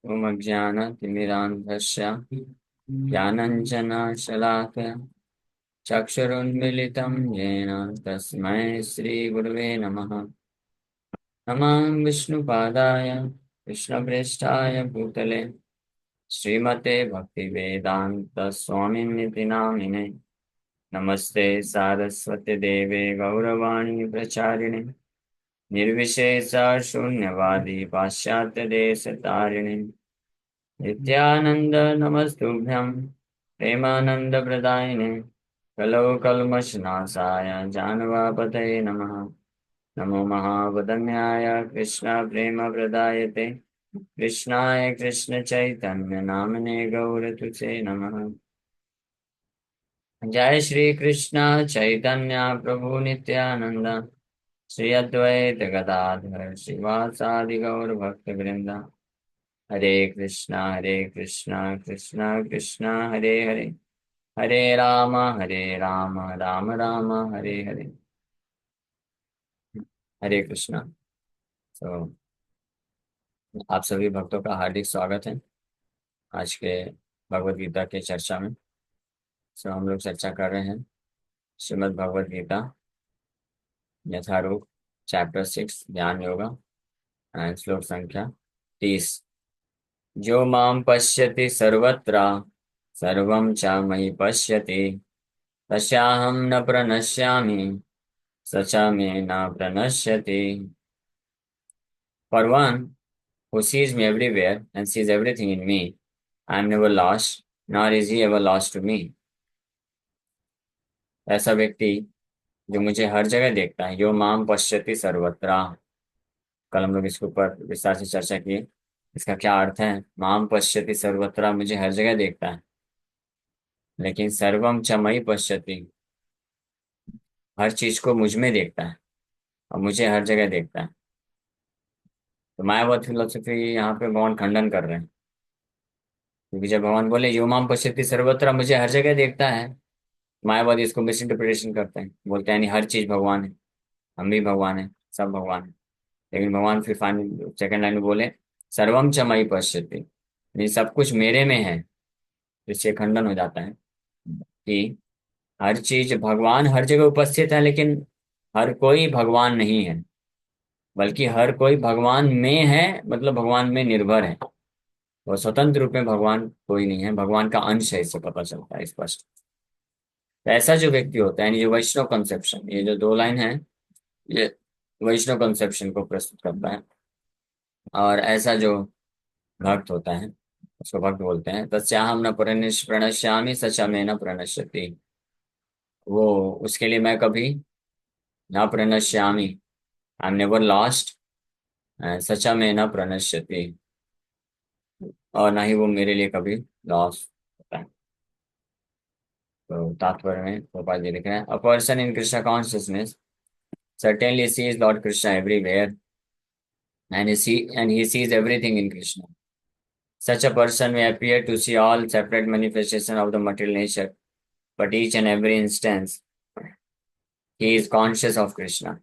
ज्ञानतिमिरान्धस्य ज्ञानञ्जनशलाकया चक्षुरुन्मीलितं येन तस्मै श्रीगुरवे नमः। नमः विष्णुपादाय कृष्णप्रेष्ठाय भूतले श्रीमते भक्तिवेदान्तस्वामिनिति नामिने। नमस्ते सारस्वती देवे गौरवाणी प्रचारिणे निर्विशेष शून्यवादी पाश्चात्यदेशतारिणे नित्यानंद नमस्तुभ्यं प्रेमानंद प्रदायिने कलौ कल्मषनाशाय जानवापतये नमः। नमो महावदन्याय कृष्ण प्रेम प्रदायते कृष्णाय कृष्ण चैतन्य नामने गौरतुसे नमः। जय श्री कृष्ण चैतन्य प्रभु नित्यानंद श्री अद्वैत गदाधर श्रीवासादि गौर भक्त वृंदा। हरे कृष्णा कृष्णा कृष्णा हरे हरे हरे राम राम राम हरे हरे। हरे कृष्णा। तो आप सभी भक्तों का हार्दिक स्वागत है आज के भगवत गीता के चर्चा में। हम लोग चर्चा कर रहे हैं श्रीमद् भगवत गीता यथारूप चैप्टर 6 ध्यान योगा एंड श्लोक संख्या 30। जो माम पश्यति सर्वत्र सर्वं च मयि पश्यति तस्याहं न प्रणश्यामि स च मे न प्रणश्यति। For one who sees me everywhere and sees everything in me, I am never lost, nor is he ever lost to me. ऐसा व्यक्ति जो मुझे हर जगह देखता है, यो माम पश्यति सर्वत्र। कल हम लोग इसके ऊपर विस्तार से चर्चा की। इसका क्या अर्थ है? माम पश्यति सर्वत्र, मुझे हर जगह देखता है, लेकिन सर्वम च मयि पश्यति, हर चीज को मुझ में देखता है और मुझे हर जगह देखता है। तो मायावाद फिलोसफी यहाँ पे भगवान खंडन कर रहे हैं, क्योंकि जब भगवान बोले यो माम पश्यति सर्वत्र, मुझे हर जगह देखता है, मायावादी इसको मिस इंटरप्रिटेशन करते हैं, बोलते हैं नहीं हर चीज भगवान है, हम भी भगवान है, सब भगवान है। लेकिन भगवान फिर फाइनल सेकंड लाइन में बोले सर्वम च मयि पश्यति, ये सब कुछ मेरे में है। इससे खंडन हो जाता है कि हर चीज भगवान हर जगह उपस्थित है, लेकिन हर कोई भगवान नहीं है, बल्कि हर कोई भगवान में है, मतलब भगवान में निर्भर है। और स्वतंत्र रूप में भगवान कोई नहीं है, भगवान का अंश है, इससे पता चलता है स्पष्ट। तो ऐसा जो व्यक्ति होता है, ये वैष्णव कंसेप्शन, ये जो दो लाइन है, ये वैष्णव कंसेप्शन को प्रस्तुत करता है। और ऐसा जो भक्त होता है उसको भक्त बोलते हैं। तस्याहम न प्रणश्यामि सच में न प्रणश्यति, वो उसके लिए मैं कभी न प्रणश्यामि, आई एम नेवर लॉस्ट, सचा में न प्रणश्यति, और ना ही वो मेरे लिए कभी लॉस होता है। तो तात्पर्य में गोपाल जी लिख रहे हैं, अ person in Krishna consciousness certainly sees Lord Krishna everywhere, and he sees everything in Krishna. Such a person may appear to see all separate manifestations of the material nature, but each and every instance he is conscious of Krishna.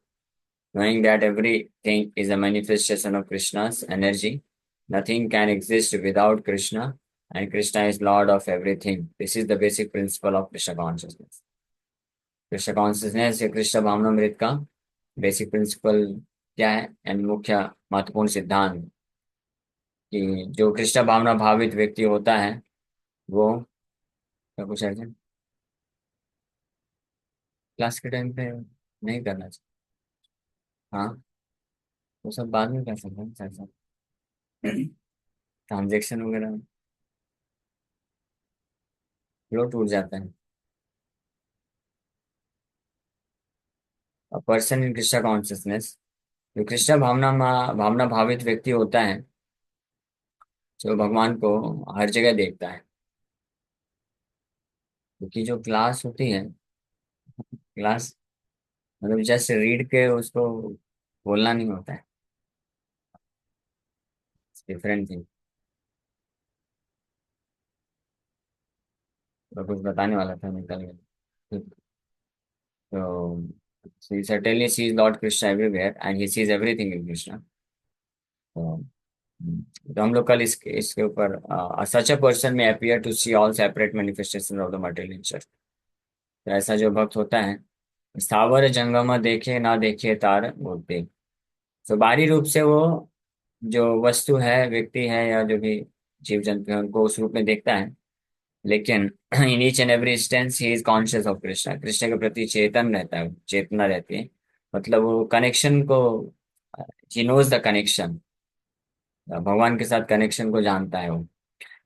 Knowing that everything is a manifestation of Krishna's energy, nothing can exist without Krishna, and Krishna is Lord of everything. This is the basic principle of Krishna consciousness. Krishna consciousness या कृष्ण भावनामृत का basic principle क्या है, यानी मुख्य महत्वपूर्ण सिद्धांत कि जो कृष्ण भावना भावित व्यक्ति होता है वो क्या कुछ है क्लास के टाइम पे नहीं करना चाहिए। हाँ, वो सब बाद में कर सकते हैं सर सब, ट्रांजेक्शन वगैरह फ्लो टूट जाता है। पर्सन इन कृष्ण कॉन्शियसनेस, जो कृष्ण भावना भावित व्यक्ति होता है, जो भगवान को हर जगह देखता है। क्योंकि जो क्लास होती है, क्लास मतलब जस्ट रीड के उसको बोलना नहीं होता है, डिफरेंट थिंग। तो कुछ बताने वाला था, निकल गया। तो certainly sees Lord Krishna everywhere and he sees everything in Krishna. तो तो हम लोग कल इसके इसके ऊपर सच अ पर्सन में appear to see all separate manifestation of the material nature. तो ऐसा जो भक्त होता है, स्थावर जंगम देखे ना देखे तार मूर्ति। तो बाहरी रूप से वो जो वस्तु है, व्यक्ति है, या जो भी जीव जंतु है, उनको उस रूप में देखता है। लेकिन in each and every instance he is conscious of Krishna, Krishna के प्रति चेतन रहता है, चेतना रहती है। मतलब वो कनेक्शन को, ही नोज द कनेक्शन, भगवान के साथ कनेक्शन को जानता है वो।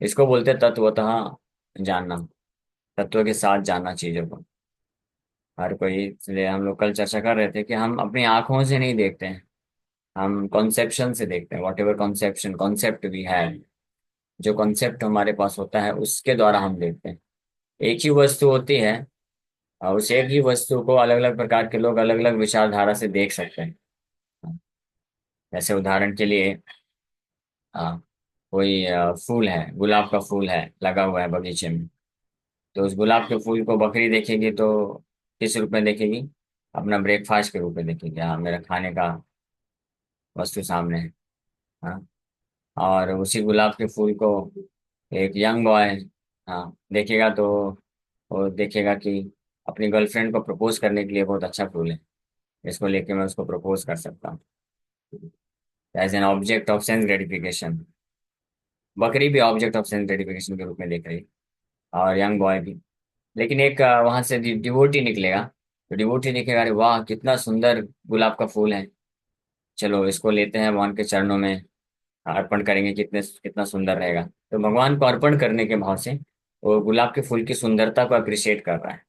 इसको बोलते हैं तत्वतः जानना, तत्व के साथ जानना चीजों को। हर कोई, इसलिए हम लोग कल चर्चा कर रहे थे कि हम अपनी आंखों से नहीं देखते हैं, हम कॉन्सेप्शन से देखते हैं। वॉट एवर कॉन्सेप्शन कॉन्सेप्ट भी है, जो कॉन्सेप्ट हमारे पास होता है उसके द्वारा हम देखते हैं। एक ही वस्तु होती है, और उस एक ही वस्तु को अलग अलग प्रकार के लोग अलग अलग विचारधारा से देख सकते हैं। जैसे उदाहरण के लिए, आ, कोई फूल है, गुलाब का फूल है लगा हुआ है बगीचे में। तो उस गुलाब के फूल को बकरी देखेगी तो किस रूप में देखेगी? अपना ब्रेकफास्ट के रूप में देखेगी, हाँ मेरा खाने का वस्तु सामने है। हाँ। और उसी गुलाब के फूल को एक यंग बॉय, हाँ, देखेगा तो वो देखेगा कि अपनी गर्लफ्रेंड को प्रपोज करने के लिए बहुत अच्छा फूल है, इसको लेके मैं उसको प्रपोज कर सकता हूँ, as an object of sense gratification. बकरी भी ऑब्जेक्ट ऑफ सेंस ग्रेटिफिकेशन के रूप में देख रही, और यंग बॉय भी। लेकिन एक वहां से डिवोटी निकलेगा, तो डिवोटी देखेगा, अरे वाह कितना सुंदर गुलाब का फूल है, चलो इसको लेते हैं भगवान के चरणों में अर्पण करेंगे, कितने कितना सुंदर रहेगा। तो भगवान को अर्पण करने के भाव से वो गुलाब के फूल की सुंदरता को अप्रिशिएट कर रहा है।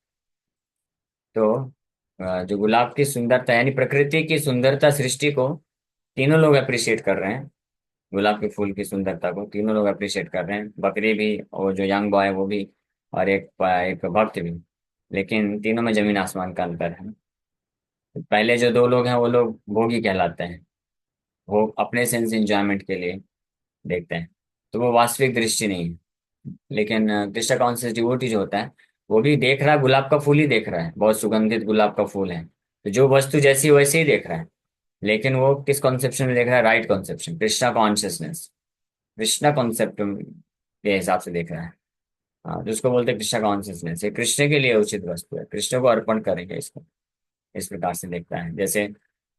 तो जो गुलाब की सुंदरता यानी प्रकृति की सुंदरता, सृष्टि को तीनों लोग अप्रिशिएट कर रहे हैं। गुलाब के फूल की सुंदरता को तीनों लोग अप्रिशिएट कर रहे हैं, बकरी भी और जो यंग बॉय है वो भी, और एक एक भक्त भी। लेकिन तीनों में जमीन आसमान का अंतर है। पहले जो दो लोग हैं वो लोग भोगी कहलाते हैं, वो अपने सेंस एंजॉयमेंट के लिए देखते हैं, तो वो वास्तविक दृष्टि नहीं है। लेकिन कृष्ण कॉन्शियस डिवोटी जो होता है, वो भी देख रहा है, गुलाब का फूल ही देख रहा है, बहुत सुगंधित गुलाब का फूल है, तो जो वस्तु जैसी वैसे ही देख रहा है। लेकिन वो किस कॉन्सेप्शन में देख रहा है? Right conception, Krishna consciousness, Krishna concept के हिसाब से देख रहा है। हाँ, जिसको बोलते हैं कृष्णा कॉन्शियसनेस, ये कृष्ण के लिए उचित वस्तु है, कृष्ण को अर्पण करेंगे इसको, इस प्रकार से देखता है। जैसे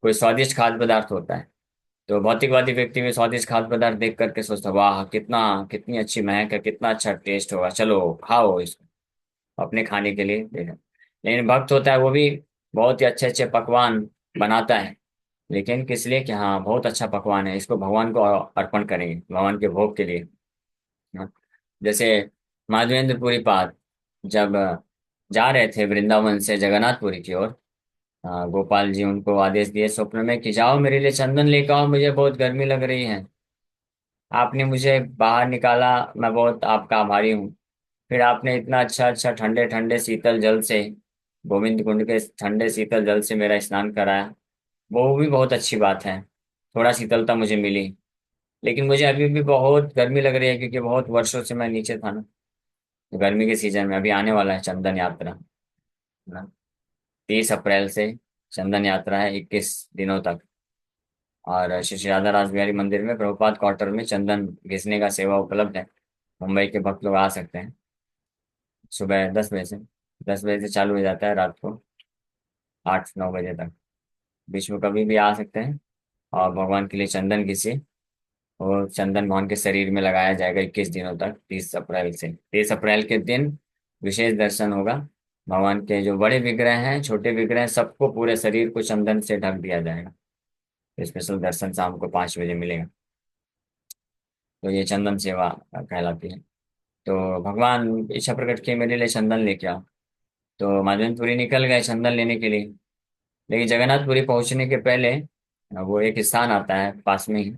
कोई स्वादिष्ट खाद्य पदार्थ होता है, तो भौतिकवादी व्यक्ति भी स्वादिष्ट खाद्य पदार्थ देख करके सोचता है, वाह कितना, कितनी अच्छी महक है, कितना अच्छा टेस्ट होगा, चलो खाओ इसको, अपने खाने के लिए देखा। लेकिन भक्त होता है, वो भी बहुत ही अच्छे अच्छे पकवान बनाता है, लेकिन किस लिए? कि हाँ बहुत अच्छा पकवान है, इसको भगवान को अर्पण करेंगे, भगवान के भोग के लिए। हाँ। जैसे माधवेंद्र पाद जब जा रहे थे वृंदावन से जगन्नाथपुरी की ओर, गोपाल जी उनको आदेश दिए स्वप्न में कि जाओ मेरे लिए चंदन लेकर आओ, मुझे बहुत गर्मी लग रही है, आपने मुझे बाहर निकाला, मैं बहुत आपका आभारी हूँ। फिर आपने इतना अच्छा अच्छा ठंडे ठंडे शीतल जल से, गोविंद कुंड के ठंडे शीतल जल से मेरा स्नान कराया, वो भी बहुत अच्छी बात है, थोड़ा शीतलता मुझे मिली। लेकिन मुझे अभी भी बहुत गर्मी लग रही है, क्योंकि बहुत वर्षों से मैं नीचे था ना। गर्मी के सीजन में अभी आने वाला है चंदन यात्रा, है ना? 30 अप्रैल से चंदन यात्रा है, 21 दिनों तक। और श्री श्री राधा रास बिहारी मंदिर में प्रभुपाद क्वार्टर में चंदन घिसने का सेवा उपलब्ध है। मुंबई के भक्त लोग आ सकते हैं। सुबह 10 बजे से, 10 बजे से चालू हो जाता है, रात को 8-9 बजे तक, बीच में कभी भी आ सकते हैं। और भगवान के लिए चंदन घिसे, और चंदन भगवान के शरीर में लगाया जाएगा 21 दिनों तक। 30 अप्रैल से, 30 अप्रैल के दिन विशेष दर्शन होगा। भगवान के जो बड़े विग्रह हैं, छोटे विग्रह हैं, सबको पूरे शरीर को चंदन से ढक दिया जाएगा। स्पेशल दर्शन शाम को 5 बजे मिलेगा। तो ये चंदन सेवा कहलाती है। तो भगवान इच्छा प्रकट किए, मेरे लिए चंदन लेके आओ। तो माधवेंद्रपुरी निकल गए चंदन लेने के लिए। लेकिन जगन्नाथपुरी पहुंचने के पहले वो एक स्थान आता है पास में ही,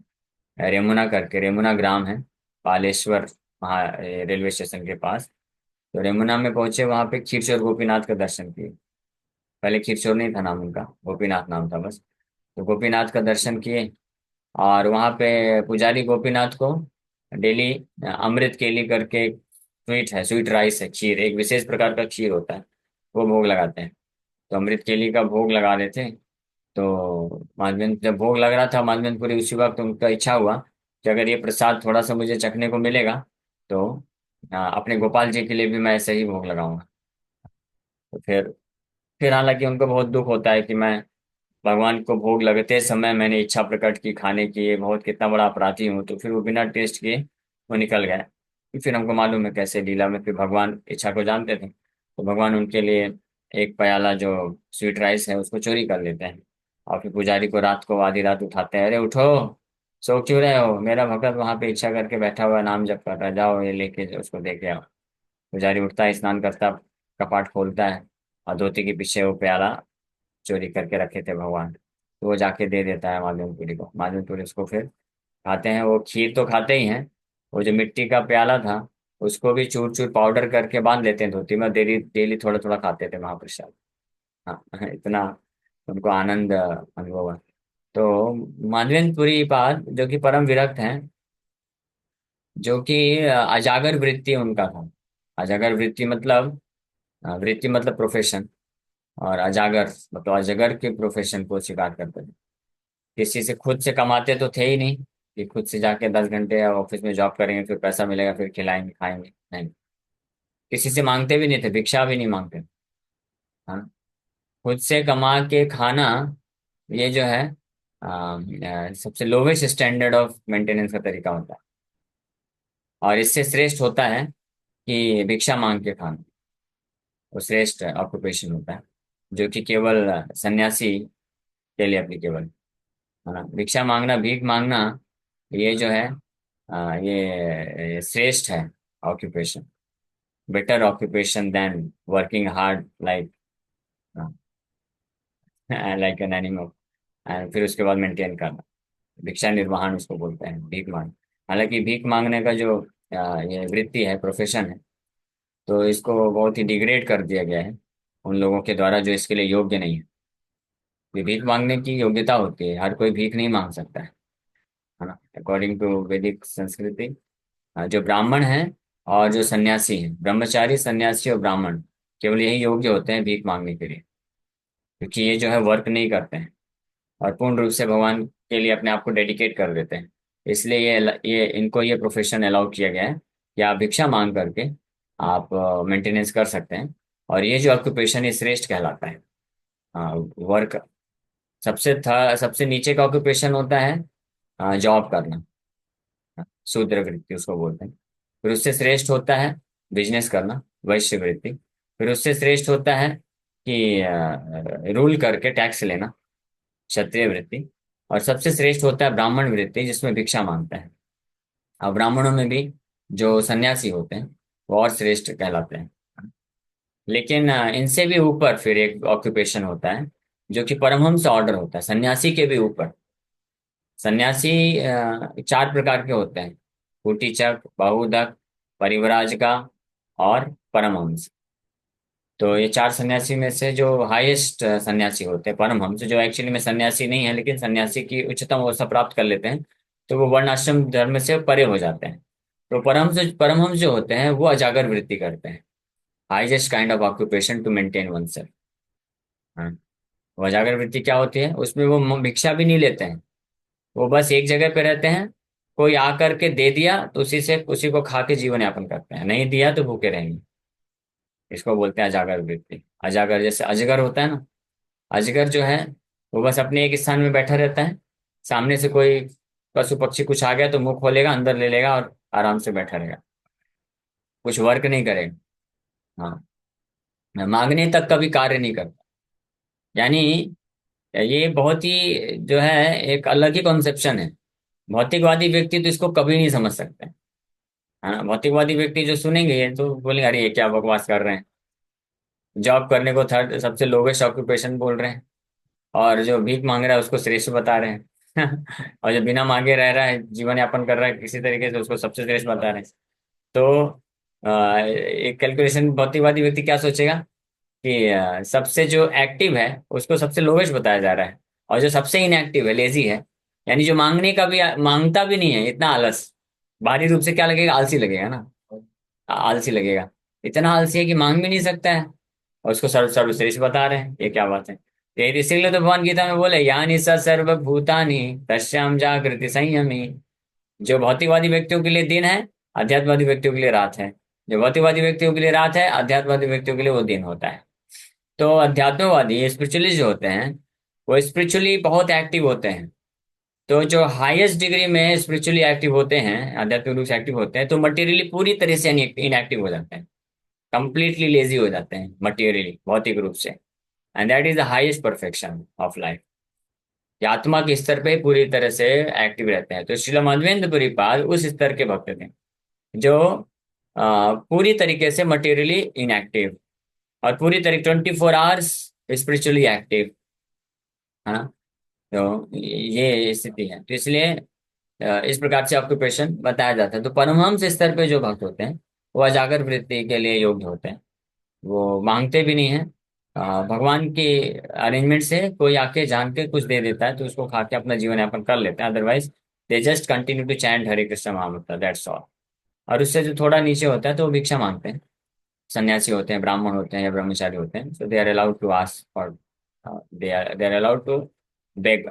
रेमुना करके, रेमुना ग्राम है, पालेश्वर, वहाँ रेलवे स्टेशन के पास। तो रेमुना में पहुंचे, वहां पे खीरचोर गोपीनाथ का दर्शन किए। पहले खीरचोर नहीं था नाम उनका, गोपीनाथ नाम था बस। तो गोपीनाथ का दर्शन किए, और वहां पे पुजारी गोपीनाथ को डेली अमृत केली करके एक स्वीट है, स्वीट राइस है, खीर, एक विशेष प्रकार का खीर होता है, वो भोग लगाते हैं। तो अमृत केली का भोग लगा रहे थे। तो माधवेंद्र, जब भोग लग रहा था माधवेंद्रपुरी, उसी वक्त उनका इच्छा हुआ कि अगर ये प्रसाद थोड़ा सा मुझे चखने को मिलेगा तो अपने गोपाल जी के लिए भी मैं ऐसे ही भोग लगाऊंगा। तो फिर हालांकि उनको बहुत दुख होता है कि मैं भगवान को भोग लगते समय मैंने इच्छा प्रकट की खाने की, ये बहुत कितना बड़ा अपराधी हूँ। तो फिर वो बिना टेस्ट किए वो निकल गए। फिर हमको मालूम है कैसे लीला में फिर भगवान इच्छा को जानते थे, तो भगवान उनके लिए एक प्याला जो स्वीट राइस है उसको चोरी कर लेते हैं। और फिर पुजारी को रात को आधी रात उठाते हैं, अरे उठो, सो क्यों रहे हो, मेरा भगत वहां पे इच्छा करके बैठा हुआ है, नाम जप कर रहा है, जाओ ये लेके उसको दे के आओ। पुजारी उठता है, स्नान करता, कपाट खोलता है, और धोती के पीछे वो प्याला चोरी करके रखे थे भगवान, तो वो जाके दे देता है मालूमपुरी को। मालूमपुरी उसको फिर खाते हैं। वो खीर तो खाते ही हैं, वो जो मिट्टी का प्याला था उसको भी चूर चूर पाउडर करके बांध लेते हैं धोती में, डेली डेली थोड़ा थोड़ा खाते थे महाप्रसाद। हाँ इतना उनको आनंद अनुभव हुआ। तो माधवेंद्रपुरी पाद जो कि परम विरक्त हैं, जो कि अजागर वृत्ति उनका था। अजागर वृत्ति मतलब वृत्ति मतलब प्रोफेशन, और अजागर मतलब अजगर के प्रोफेशन को स्वीकार करते थे। किसी से खुद से कमाते तो थे ही नहीं कि खुद से जाके 10 घंटे ऑफिस में जॉब करेंगे फिर पैसा मिलेगा फिर खिलाएंगे खाएंगे, नहीं। किसी से मांगते भी नहीं थे, भिक्षा भी नहीं मांगते। हाँ, खुद से कमा के खाना, ये जो है सबसे लोवेस्ट स्टैंडर्ड ऑफ मेंटेनेंस का तरीका होता है। और इससे श्रेष्ठ होता है कि भिक्षा मांग के खाना, वो श्रेष्ठ ऑक्यूपेशन होता है, जो कि केवल सन्यासी के लिए एप्लीकेबल है ना। भिक्षा मांगना, भीख मांगना, ये जो है ये श्रेष्ठ है occupation, better occupation than working hard like like an animal, and फिर उसके बाद मेंटेन करना। भिक्षा निर्वाहन उसको बोलते हैं, भीख मांग। हालांकि भीख मांगने का जो ये वृत्ति है, प्रोफेशन है, तो इसको बहुत ही डिग्रेड कर दिया गया है उन लोगों के द्वारा जो इसके लिए योग्य नहीं है। ये भीख मांगने की योग्यता होती है, हर कोई भीख नहीं मांग सकता है ना। अकॉर्डिंग टू वैदिक संस्कृति, जो ब्राह्मण हैं और जो सन्यासी हैं, ब्रह्मचारी सन्यासी और ब्राह्मण, केवल यही योग्य होते हैं भीख मांगने के लिए, क्योंकि ये जो है वर्क नहीं करते हैं और पूर्ण रूप से भगवान के लिए अपने आप को डेडिकेट कर देते हैं। इसलिए ये इनको ये प्रोफेशन अलाउ किया गया है कि आप भिक्षा मांग करके आप मेंटेनेंस कर सकते हैं। और ये जो ऑक्यूपेशन है श्रेष्ठ कहलाता है। वर्क सबसे नीचे का ऑक्यूपेशन होता है जॉब करना, शूद्र वृत्ति उसको बोलते हैं। फिर उससे श्रेष्ठ होता है बिजनेस करना, वैश्य वृत्ति। फिर उससे श्रेष्ठ होता है कि रूल करके टैक्स लेना, क्षत्रिय वृत्ति। और सबसे श्रेष्ठ होता है ब्राह्मण वृत्ति, जिसमें भिक्षा मांगता है। और ब्राह्मणों में भी जो सन्यासी होते हैं वो और श्रेष्ठ कहलाते हैं। लेकिन इनसे भी ऊपर फिर एक ऑक्यूपेशन होता है जो कि परमहंस ऑर्डर होता है, सन्यासी के भी ऊपर। सन्यासी 4 प्रकार के होते हैं: कुटीचक, बहुदक, परिव्राजका और परमहंस। तो ये 4 सन्यासी में से जो हाईएस्ट सन्यासी होते हैं परमहंस, जो एक्चुअली में सन्यासी नहीं है लेकिन सन्यासी की उच्चतम अवस्था प्राप्त कर लेते हैं, तो वो वर्ण आश्रम धर्म से परे हो जाते हैं। तो परमहंस जो होते हैं वो अजागर वृत्ति करते हैं, highest kind of occupation to maintain oneself. हाँ, वो अजागर वृत्ति क्या होती है, उसमें वो भिक्षा भी नहीं लेते हैं, वो बस एक जगह पे रहते हैं। कोई आकर के दे दिया तो उसी को खा के जीवन यापन करते हैं, नहीं दिया तो भूखे रहेंगे। इसको बोलते हैं अजागर वृत्ति। अजागर जैसे अजगर होता है ना, अजगर जो है वो बस अपने एक स्थान में बैठा रहता है, सामने से कोई पशु पक्षी कुछ आ गया तो मुंह खोलेगा, अंदर ले लेगा और आराम से बैठा रहेगा, कुछ वर्क नहीं करेगा। हाँ, मांगने तक कभी कार्य नहीं करता। यानी ये बहुत ही जो है एक अलग ही कॉन्सेप्शन है। भौतिकवादी व्यक्ति तो इसको कभी नहीं समझ सकते, है ना। भौतिकवादी व्यक्ति जो सुनेंगे ये तो बोलेंगे अरे ये क्या बकवास कर रहे हैं, जॉब करने को थर्ड सबसे लोवेस्ट ऑक्यूपेशन बोल रहे हैं, और जो भीख मांग रहा है उसको श्रेष्ठ बता रहे हैं और जो बिना मांगे रह रहा है, जीवन यापन कर रहा है किसी तरीके से, उसको सबसे श्रेष्ठ बता रहे हैं। तो एक कैलकुलेशन भौतिकवादी व्यक्ति क्या सोचेगा कि सबसे जो एक्टिव है उसको सबसे लोवेस्ट बताया जा रहा है, और जो सबसे इनएक्टिव है, लेजी है, यानी जो मांगने का भी मांगता भी नहीं है, इतना आलस, बाहरी रूप से क्या लगेगा, आलसी लगेगा ना, आलसी लगेगा। इतना आलसी है कि मांग भी नहीं सकता है, और उसको सर्वश्रेष्ठ बता रहे हैं, ये क्या बात है। ये इसीलिए तो भगवान गीता में बोले यानी स सर्वभूतानि तस्याम जागृति संयमी। जो भौतिकवादी व्यक्तियों के लिए दिन है, अध्यात्मवादी व्यक्तियों के लिए रात है। जो भौतिकवादी व्यक्तियों के लिए रात है, अध्यात्मवादी व्यक्तियों के लिए वो दिन होता है। तो अध्यात्मवादी स्पिरिचुअलिस्ट जो होते हैं, वो स्पिरिचुअली बहुत एक्टिव होते हैं। तो जो हाईएस्ट डिग्री में स्पिरिचुअली एक्टिव होते हैं, आध्यात्मिक रूप से एक्टिव होते हैं, तो मटेरियली पूरी तरह से इनएक्टिव हो जाते हैं। कंप्लीटली लेजी हो जाते हैं मटेरियली, भौतिक रूप से। And that is the highest perfection of life. ये आत्मा के स्तर पे पूरी तरह से एक्टिव रहते हैं। तो श्रील माधवेंद्र पाल उस स्तर के भक्त थे, जो पूरी तरीके से मटेरियली इनएक्टिव और पूरी तरह 24 आवर्स स्पिरिचुअली एक्टिव, है ना। तो ये स्थिति है। तो इसलिए इस प्रकार से ऑक्यूपेशन बताया जाता है। तो परमहंस स्तर पे जो भक्त होते हैं, वो अजागर वृत्ति के लिए योग्य होते हैं। वो मांगते भी नहीं है। भगवान की अरेंजमेंट से कोई आके जान के कुछ दे देता है तो उसको खा के अपना जीवन यापन कर लेते हैं। Otherwise they just continue to chant Hare Krishna mahamantra, that's all. और उससे जो थोड़ा नीचे होता है तो वो भिक्षा मांगते हैं। सन्यासी होते हैं, ब्राह्मण होते हैं या ब्रह्मचारी होते हैं, so they are allowed to ask for, they are allowed to beg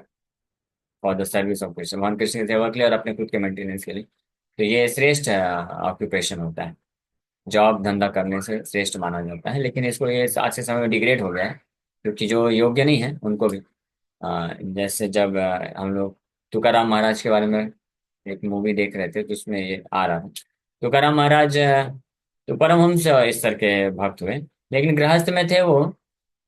for the service of Krishna, भगवान कृष्ण की सेवा के लिए और अपने खुद के मेंटेनेंस के लिए। तो ये श्रेष्ठ ऑक्यूपेशन होता है। जॉब धंधा करने से श्रेष्ठ माना जाता है। लेकिन इसको ये आज के समय में डिग्रेड हो गया है, क्योंकि जो योग्य नहीं है उनको भी, जैसे जब हम लोग तुकाराम महाराज के बारे में एक मूवी देख रहे थे, तो उसमें ये आ रहा था। तुकाराम महाराज तो परमहंस स्तर के भक्त हुए, लेकिन गृहस्थ में थे वो।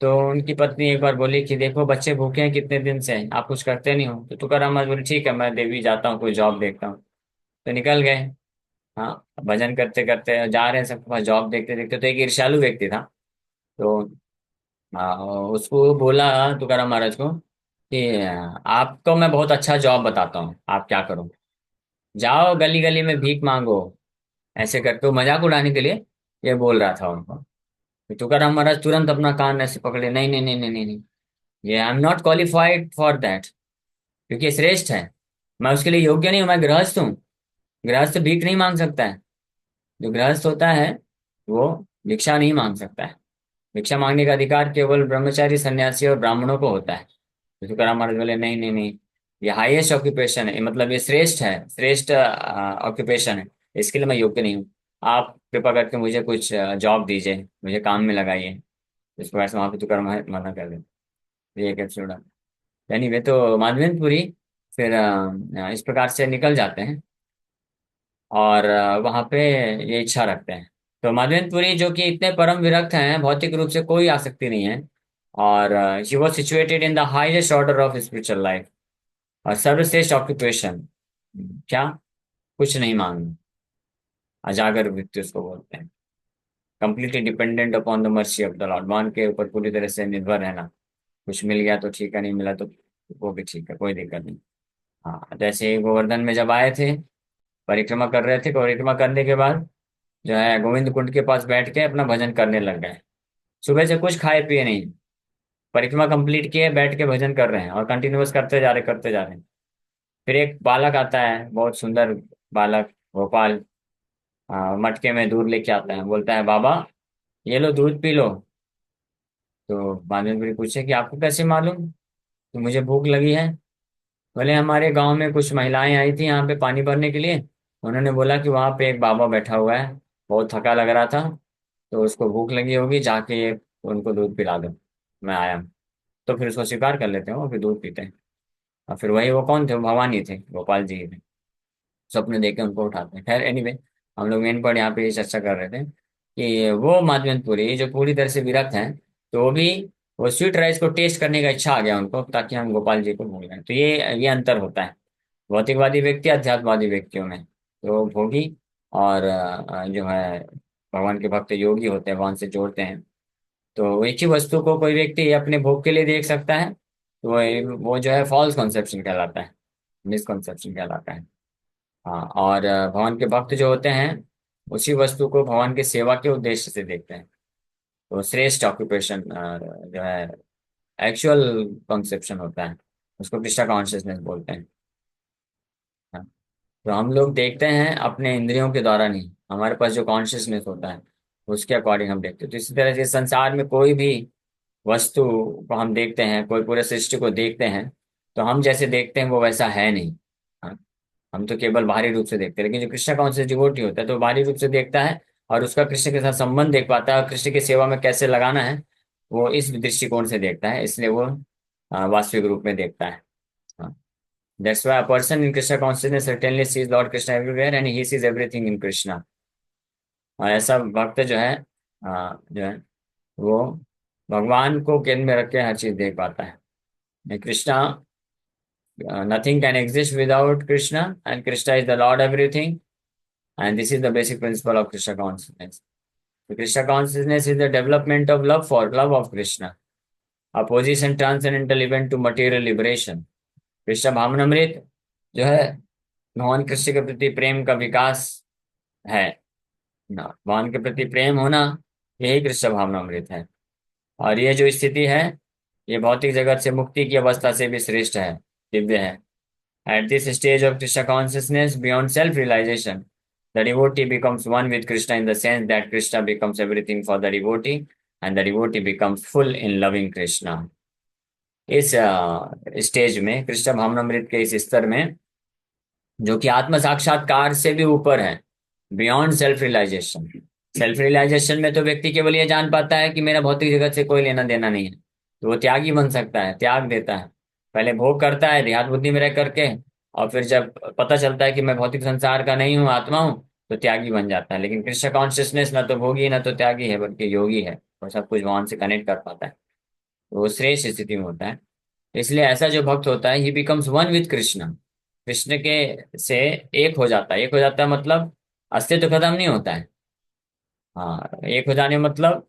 तो उनकी पत्नी एक बार बोली कि देखो बच्चे भूखे हैं कितने दिन से, आप कुछ करते नहीं हो। तो तुकाराम महाराज बोले ठीक है, मैं देवी जाता हूँ, कोई जॉब देखता हूँ। तो निकल गए। हाँ, भजन करते करते जा रहे हैं, सबके पास जॉब देखते देखते। तो एक ईर्ष्यालु व्यक्ति था। तो उसको बोला तुकाराम महाराज को कि आपको मैं बहुत अच्छा जॉब बताता हूँ, आप क्या करो, जाओ गली गली में भीख मांगो। ऐसे करके वो मजाक उड़ाने के लिए ये बोल रहा था उनको। तो तुकाराम महाराज तुरंत अपना कान ऐसे पकड़े, नहीं नहीं नहीं नहीं नहीं नहीं, ये I am not qualified for that, क्योंकि ये श्रेष्ठ है। मैं उसके लिए योग्य नहीं हूँ, मैं गृहस्थ हूँ। गृहस्थ भीख नहीं मांग सकता है। जो गृहस्थ होता है वो भिक्षा नहीं मांग सकता है। भिक्षा मांगने का अधिकार केवल ब्रह्मचारी, सन्यासी और ब्राह्मणों को होता है। तो तुकाराम महाराज बोले नहीं नहीं नहीं, ये हाईएस्ट ऑक्यूपेशन है, मतलब ये श्रेष्ठ है, श्रेष्ठ ऑक्यूपेशन है। इसके लिए मैं योग्य नहीं हूँ। आप कृपा करके मुझे कुछ जॉब दीजिए, मुझे काम में लगाइए। इसको ऐसे वहां पे तुकाराम महाराज मना कर देते। ये एक एपिसोड है। एनीवे, तो माधवेंद्रपुरी फिर इस प्रकार से निकल जाते हैं और वहां पे ये इच्छा रखते हैं। तो माधवेंद्रपुरी जो कि इतने परम विरक्त हैं, भौतिक रूप से कोई आसक्ति नहीं है, और he was situated in the highest order of spiritual life, और सर्वश्रेष्ठ ऑक्यूपेशन क्या, कुछ नहीं मांगना, अजागर वृत्ति उसको बोलते हैं। Completely dependent upon the mercy of the Lord, भगवान के ऊपर पूरी तरह से निर्भर रहना। कुछ मिल गया तो ठीक है, नहीं मिला तो वो भी ठीक है, कोई दिक्कत नहीं। हाँ, जैसे ही गोवर्धन में जब आए थे, परिक्रमा कर रहे थे, परिक्रमा करने के बाद जो है गोविंद कुंड के पास बैठ के अपना भजन करने लग गए। सुबह से कुछ खाए पिए नहीं, परिक्रमा कंप्लीट किए, बैठ के भजन कर रहे हैं और कंटिन्यूअस करते जा रहे, करते जा रहे हैं। फिर एक बालक आता है, बहुत सुंदर बालक, गोपाल, मटके में दूध लेके आता है, बोलता है बाबा ये लो दूध पी लो। तो बांधवपुरी पूछे कि आपको कैसे मालूम कि मुझे भूख लगी है। बोले हमारे गांव में कुछ महिलाएं आई थी यहाँ पे पानी भरने के लिए, उन्होंने बोला कि वहां पे एक बाबा बैठा हुआ है, बहुत थका लग रहा था, तो उसको भूख लगी होगी, जाके उनको दूध पिला दो, मैं आया। तो फिर उसको स्वीकार कर लेते हैं और फिर दूध पीते हैं। और फिर वही, वो कौन थे, वो भवानी थे, गोपाल जी थे। स्वप्न देख के उनको उठाते हैं। खैर एनीवे, हम लोग मेन पॉइंट यहाँ पे ये चर्चा कर रहे थे कि वो माधवेंद्रपुरी जो पूरी तरह से विरक्त हैं, तो वो भी वो स्वीट राइस को टेस्ट करने का इच्छा आ गया उनको, ताकि हम गोपाल जी को भूल गए। तो ये अंतर होता है भौतिकवादी व्यक्ति, अध्यात्मवादी व्यक्तियों में। तो भोगी और जो है भगवान के भक्त योगी होते हैं, भगवान से जोड़ते हैं। तो एक ही वस्तु को कोई व्यक्ति अपने भोग के लिए देख सकता है, तो वो जो है फॉल्स कॉन्सेप्शन कहलाता है, मिसकॉन्सेप्शन कहलाता है। हाँ, और भगवान के भक्त जो होते हैं, उसी वस्तु को भगवान के सेवा के उद्देश्य से देखते हैं। तो श्रेष्ठ ऑक्यूपेशन जो है एक्चुअल कॉन्सेप्शन होता है, उसको कृष्णा कॉन्शियसनेस बोलते हैं। हाँ, तो हम लोग देखते हैं अपने इंद्रियों के द्वारा नहीं, हमारे पास जो कॉन्शियसनेस होता है उसके अकॉर्डिंग हम देखते हैं। तो इसी तरह से संसार में कोई भी वस्तु को हम देखते हैं, कोई पूरे सृष्टि को देखते हैं, तो हम जैसे देखते हैं वो वैसा है नहीं। हाँ, हम तो केवल बाहरी रूप से देखते हैं, लेकिन जो कृष्ण कॉन्शियस डिवोटी होता है तो बाहरी रूप से देखता है और उसका कृष्ण के साथ संबंध देख पाता है और कृष्ण की सेवा में कैसे लगाना है वो इस दृष्टिकोण से देखता है, इसलिए वो वास्तविक रूप में देखता है। That's why a person in Krishna consciousness certainly sees Lord Krishna everywhere and he sees everything in Krishna. और ऐसा भक्त जो है जो है वो भगवान को केंद्र में रख के हर चीज देख पाता है। Krishna, nothing can exist without Krishna and Krishna is the lord everything and this is the basic principle of Krishna consciousness. Krishna consciousness is the development of love of Krishna, opposition transcendental event to material liberation. Krishna भावनामृत जो है भगवान कृष्ण के प्रति प्रेम का विकास है ना, भगवान के प्रति प्रेम होना, यही कृष्ण भावनामृत है। और ये जो स्थिति है ये भौतिक जगत से मुक्ति की अवस्था से भी श्रेष्ठ है, दिव्य है। At this stage of Krishna consciousness beyond self realisation the devotee becomes one with Krishna in the sense that Krishna becomes everything for the devotee and the devotee becomes full in loving Krishna. इस स्टेज में कृष्ण भावनामृत के इस स्तर में जो कि आत्म साक्षात्कार से भी ऊपर है, beyond self realisation. Self realisation में तो व्यक्ति केवल ये जान पाता है कि मेरा भौतिक जगत से कोई लेना देना नहीं है, तो वो त्यागी बन सकता है, त्याग देता है। पहले भोग करता है देहात बुद्धि में रह करके, और फिर जब पता चलता है कि मैं भौतिक संसार का नहीं हूँ, आत्मा हूँ, तो त्यागी बन जाता है। लेकिन कृष्ण कॉन्शियसनेस ना तो भोगी ना तो त्यागी है, बल्कि योगी है और सब कुछ भगवान से कनेक्ट कर पाता है, तो वो श्रेष्ठ स्थिति में होता है। इसलिए ऐसा जो भक्त होता है ही becomes one with Krishna, Krishna के से एक हो जाता है। एक हो जाता है मतलब अस्तित्व खत्म नहीं होता है। हाँ, एक हो जाने मतलब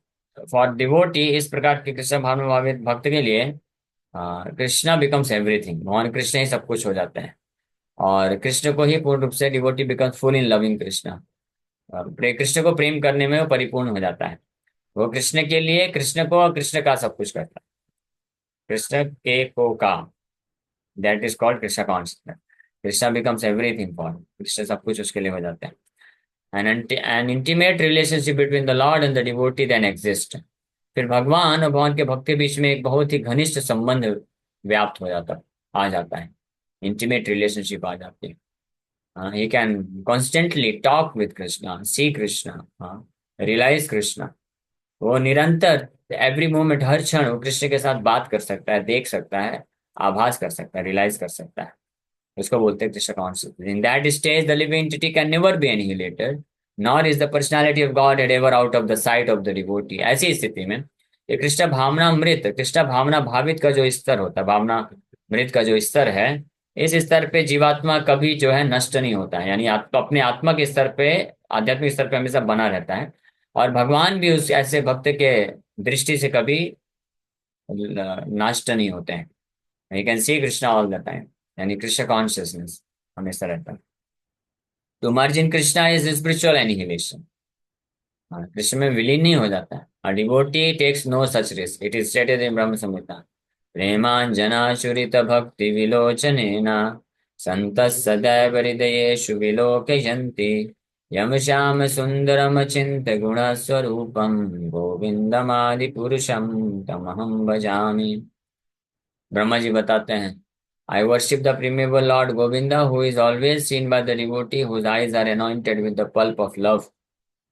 फॉर डिवोटी, इस प्रकार के कृष्ण भाव में भावित भक्त के लिए कृष्णा बिकम्स एवरीथिंग, भगवान कृष्ण ही सब कुछ हो जाते हैं। और कृष्ण को ही पूर्ण रूप से devotee becomes full in loving Krishna, और कृष्ण को प्रेम करने में वो परिपूर्ण हो जाता है। वो कृष्ण के लिए कृष्ण को और कृष्ण का सब कुछ करता है, कृष्ण के को का, that is called Krishna consciousness. Krishna becomes everything for, Krishna सब कुछ उसके लिए हो जाता है। An intimate relationship between the Lord and the devotee then exists। फिर भगवान और भगवान के भक्त के बीच में एक बहुत ही घनिष्ठ संबंध व्याप्त हो जाता, आ जाता है, इंटीमेट रिलेशनशिप आ जाती है। He can constantly talk with Krishna, see Krishna, realise Krishna. वो निरंतर एवरी मोमेंट, हर क्षण वो कृष्ण के साथ बात कर सकता है, देख सकता है, आभास कर सकता है, रियलाइज कर सकता है। उसको बोलते हैं Krishna consciousness. In that stage the living entity can never be annihilated, nor is the personality of God at ever out of the sight of the devotee. ऐसी स्थिति में ये कृष्ण भावना मृत, कृष्ण भावना भावित का जो स्तर होता है, भावना मृत का जो स्तर है, इस स्तर पे जीवात्मा कभी जो है नष्ट नहीं होता है, यानी अपने आत्मा के स्तर पे, आध्यात्मिक स्तर पे हमेशा बना रहता है। और भगवान भी उस ऐसे भक्त के दृष्टि से कभी नष्ट नहीं होते हैं। You can see Krishna all the time, यानी कृष्ण कॉन्शियसनेस हमेशा रहता है। To merge in Krishna is spiritual annihilation, Krishna में विलीन नहीं हो जाता है। A devotee takes no such risk, it is stated in Brahma Samhita. प्रेमांजनाशुरित भक्ति विलोचनेन संत सदैव हृदयेषु विलोकयन्ति। यम श्याम सुंदरम चिंत गुण स्वरूपम गोविंदमादि पुरुषम तमहम भजामि। ब्रह्मा जी बताते हैं, I worship the primeval Lord Govinda, who is always seen by the devotee whose eyes are anointed with the pulp of love.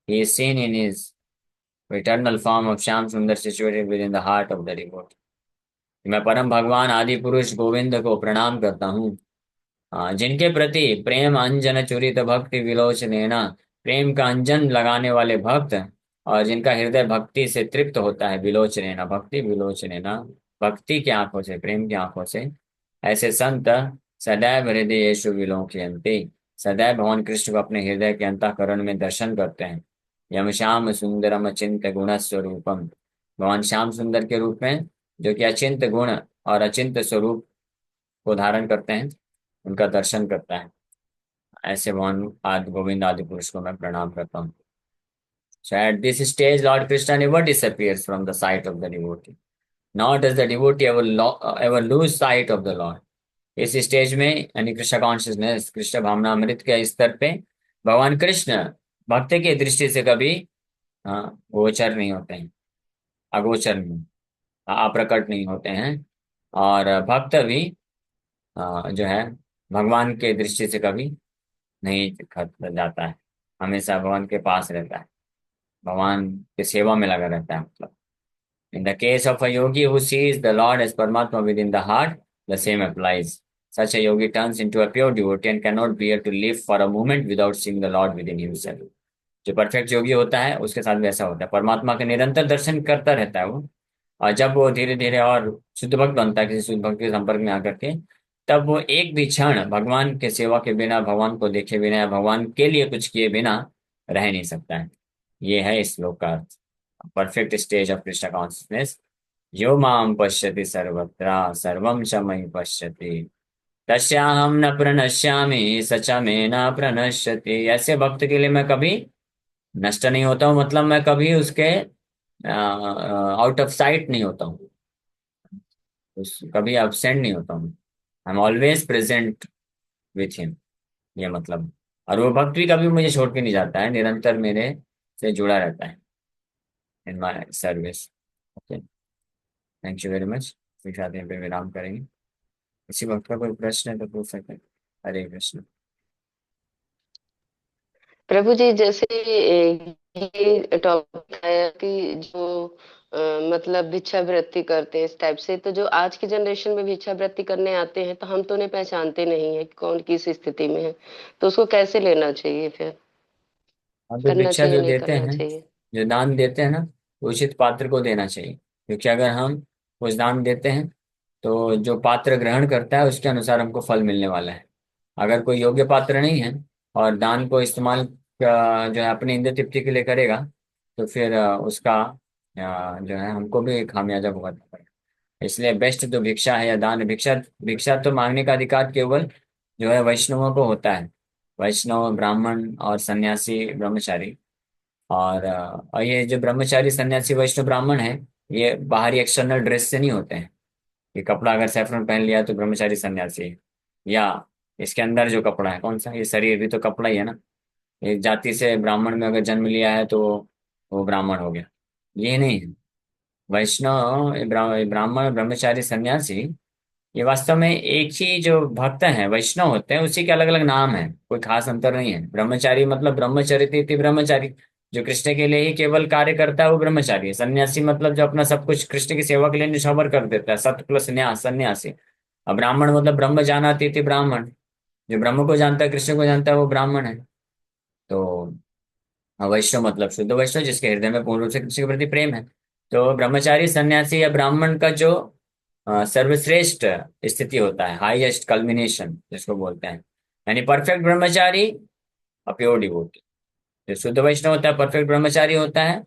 He is seen in his eternal form of Shyam Sundar situated within the heart of the devotee। मैं परम भगवान आदि पुरुष गोविंद को प्रणाम करता हूँ, जिनके प्रति प्रेम अंजन चुरित भक्ति विलोचनेना, प्रेम का अंजन लगाने वाले भक्त, और जिनका हृदय भक्ति से तृप्त होता है, विलोचनेना भक्ति विलोचनेना, भक्ति की आंखों से, प्रेम की आंखों से, ऐसे संत सदैव हृदय यीशु विलोकयन्ति, सदैव भगवान कृष्ण को अपने हृदय के अंतःकरण में दर्शन करते हैं। यम श्याम सुंदरम अचिंत गुण स्वरूपम, भगवान श्याम सुंदर के रूप में जो कि अचिंत गुण और अचिंत स्वरूप को धारण करते हैं, उनका दर्शन करता है। ऐसे भगवान आदि गोविंद आदि पुरुष को मैं प्रणाम करता हूँ। So at this stage, Lord Krishna never disappears from the sight of the devotee. Nor does the devotee ever lose sight of the Lord। इस स्टेज में यानी कृष्ण कॉन्शियसनेस, कृष्ण भावना अमृत के स्तर पे भगवान कृष्ण भक्त की दृष्टि से कभी गोचर नहीं होते हैं, अगोचर नहीं, अप्रकट नहीं होते हैं। और भक्त भी जो है भगवान के दृष्टि से कभी नहीं खत जाता है, हमेशा भगवान के पास रहता है, भगवान की सेवा में लगा रहता है मतलब। In the case of a yogi who sees the Lord as Paramatma within the heart, the same applies. Such a yogi turns into a pure devotee and cannot bear to live for a moment without seeing the Lord within himself. जो perfect योगी होता है उसके साथ भी ऐसा होता है, परमात्मा के निरंतर दर्शन करता रहता है वो। और जब वो धीरे धीरे और शुद्ध भक्त बनता है किसी शुद्ध भक्त के संपर्क में आकर के, तब वो एक भी क्षण भगवान के सेवा के बिना, भगवान को देखे बिना या भगवान के लिए कुछ किए बिना रह नहीं सकता है। ये है इस श्लोक का अर्थ। Perfect stage of Krishna consciousness. यो माम पश्यति सर्वत्र सर्वं च मयि पश्यति तस्याहं न प्रणश्यामि स च मे न प्रणश्यति। ऐसे भक्त के लिए मैं कभी नष्ट नहीं होता हूँ, मतलब मैं कभी उसके आउट ऑफ साइट नहीं होता हूँ, कभी absent नहीं होता हूँ। I am always present with him, ये मतलब। और वो भक्त भी कभी मुझे छोड़ के नहीं जाता है, निरंतर मेरे से जुड़ा रहता है in my service. Okay, thank you very much. फिर साथ यहाँ पे विराम करेंगे। किसी वक्त का कोई प्रश्न है तो पूछ सकते हैं। हरे कृष्ण। प्रभु जी, जैसे ये टॉपिक है कि जो अ, मतलब भिक्षावृत्ति करते हैं इस टाइप से, तो जो आज की जनरेशन में भिक्षावृत्ति करने आते हैं तो हम तो उन्हें पहचानते नहीं है कि कौन किस स्थिति में है, तो उसको कैसे लेना चाहिए फिर? हम जो करना भिक्षा चाहिए जो नहीं देते करना हैं, चाहिए? जो दान देते हैं ना, वो उचित पात्र को देना चाहिए। क्योंकि अगर हम कुछ दान देते हैं तो जो पात्र ग्रहण करता है उसके अनुसार हमको फल मिलने वाला है। अगर कोई योग्य पात्र नहीं है और दान को इस्तेमाल जो है अपनी इंद्रिय तृप्ति के लिए करेगा, तो फिर उसका जो है हमको भी खामियाजा भुगतना पड़ेगा। इसलिए बेस्ट जो भिक्षा है या दान, भिक्षा भिक्षा तो मांगने का अधिकार केवल जो है वैष्णवों को होता है। वैष्णव, ब्राह्मण और सन्यासी, ब्रह्मचारी। और ये जो ब्रह्मचारी, सन्यासी, वैष्णव, ब्राह्मण है, ये बाहरी एक्सटर्नल ड्रेस से नहीं होते हैं। ये कपड़ा अगर सैफरन पहन लिया तो ब्रह्मचारी सन्यासी है, या इसके अंदर जो कपड़ा है कौन सा, ये शरीर भी तो कपड़ा ही है ना। एक जाति से ब्राह्मण में अगर जन्म लिया है तो वो ब्राह्मण हो गया, ये नहीं है। वैष्णव, ब्राह्मण, ब्रह्मचारी, सन्यासी, ये वास्तव में एक ही जो भक्त हैं, वैष्णव होते हैं, उसी के अलग अलग नाम है, कोई खास अंतर नहीं है। ब्रह्मचारी मतलब ब्रह्मचरित इति ब्रह्मचारी, जो कृष्ण के लिए ही केवल कार्य करता है वो ब्रह्मचारी है। सन्यासी मतलब जो अपना सब कुछ कृष्ण की सेवा के लिए निछावर कर देता है, सत प्लस न्यास, सन्यासी। और ब्राह्मण मतलब ब्रह्म जानाति इति ब्राह्मण, जो ब्रह्म को जानता है, कृष्ण को जानता है, वो ब्राह्मण है। तो वैष्णव मतलब शुद्ध वैष्णव, जिसके हृदय में पूर्ण रूप से कृष्ण के प्रति प्रेम है। तो ब्रह्मचारी, सन्यासी या ब्राह्मण का जो सर्वश्रेष्ठ स्थिति होता है, हाईएस्ट कल्मिनेशन जिसको बोलते हैं, यानी परफेक्ट ब्रह्मचारी, प्योर डिवोटी। जो शुद्ध वैष्णव होता है परफेक्ट ब्रह्मचारी होता है,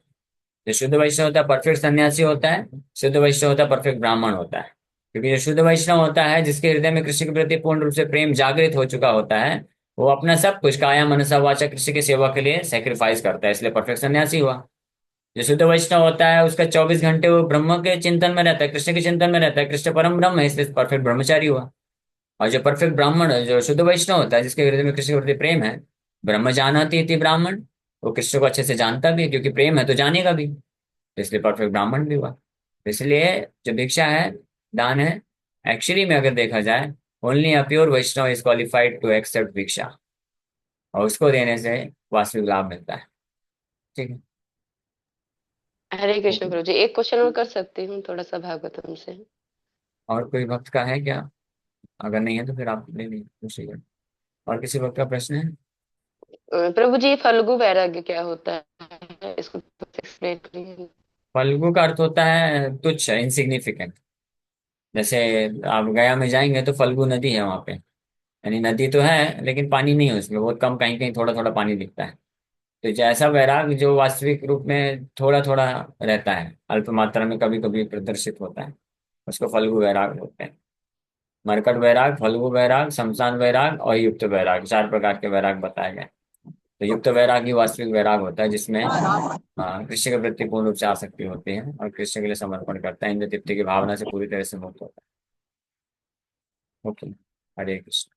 जो शुद्ध वैष्णव होता है परफेक्ट सन्यासी होता है, शुद्ध वैष्णव होता है परफेक्ट ब्राह्मण होता है। क्योंकि जो शुद्ध वैष्णव होता है, जिसके हृदय में कृष्ण के प्रति पूर्ण रूप से प्रेम जागृत हो चुका होता है, वो अपना सब कुछ काया मनसा वाचा कृष्ण की सेवा के लिए सेक्रीफाइस करता है, इसलिए परफेक्ट सन्यासी हुआ। जो शुद्ध वैष्णव होता है उसका 24 घंटे वो ब्रह्म के चिंतन में रहता है, कृष्ण के चिंतन में रहता है, कृष्ण परम ब्रह्म है, इसलिए परफेक्ट ब्रह्मचारी हुआ। और जो परफेक्ट ब्राह्मण, जो शुद्ध वैष्णव होता है, जिसके हृदय में कृष्ण के प्रति प्रेम है, ब्रह्म जानाति इति ब्राह्मण, वो कृष्ण को अच्छे से जानता भी है, क्योंकि प्रेम है तो जानेगा भी, तो इसलिए परफेक्ट ब्राह्मण भी हुआ। तो इसलिए जो भिक्षा है, दान है, एक्चुअली में अगर देखा जाए, only a pure Vaishnava is qualified to accept bhiksha, और उसको देने से वास्तविक लाभ मिलता है। ठीक है। हरे कृष्ण ओके। प्रभु जी, एक क्वेश्चन और कर सकती हूँ थोड़ा सा भागवतम से? और कोई भक्त का है क्या? अगर नहीं है तो फिर आप ले लीजिए, पूछिए। और किसी वक्त का प्रश्न है? प्रभु जी, फल्गु वैराग्य क्या होता है, इसको एक्सप्लेन करिए। फल्गु का अर्थ होता है तुच्छ, इंसिग्निफिकेंट। जैसे आप गया में जाएंगे तो फल्गु नदी है वहां पे, यानी नदी तो है लेकिन पानी नहीं है उसमें, बहुत कम, कहीं कहीं थोड़ा थोड़ा पानी दिखता है। तो जैसा वैराग जो वास्तविक रूप में थोड़ा थोड़ा रहता है, अल्प मात्रा में कभी कभी प्रदर्शित होता है, उसको फल्गु वैराग बोलते हैं। मरकट वैराग, फल्गु वैराग, शमशान वैराग और युक्त वैराग, 4 प्रकार के वैराग बताए गए। तो युक्त वैराग ही वास्तविक वैराग होता है, जिसमें कृष्ण के प्रति पूर्ण रूप से आसक्ति होती है और कृष्ण के लिए समर्पण करता है, इंद्र तृप्ति की भावना से पूरी तरह से मुक्त होता है। ओके। हरे कृष्ण।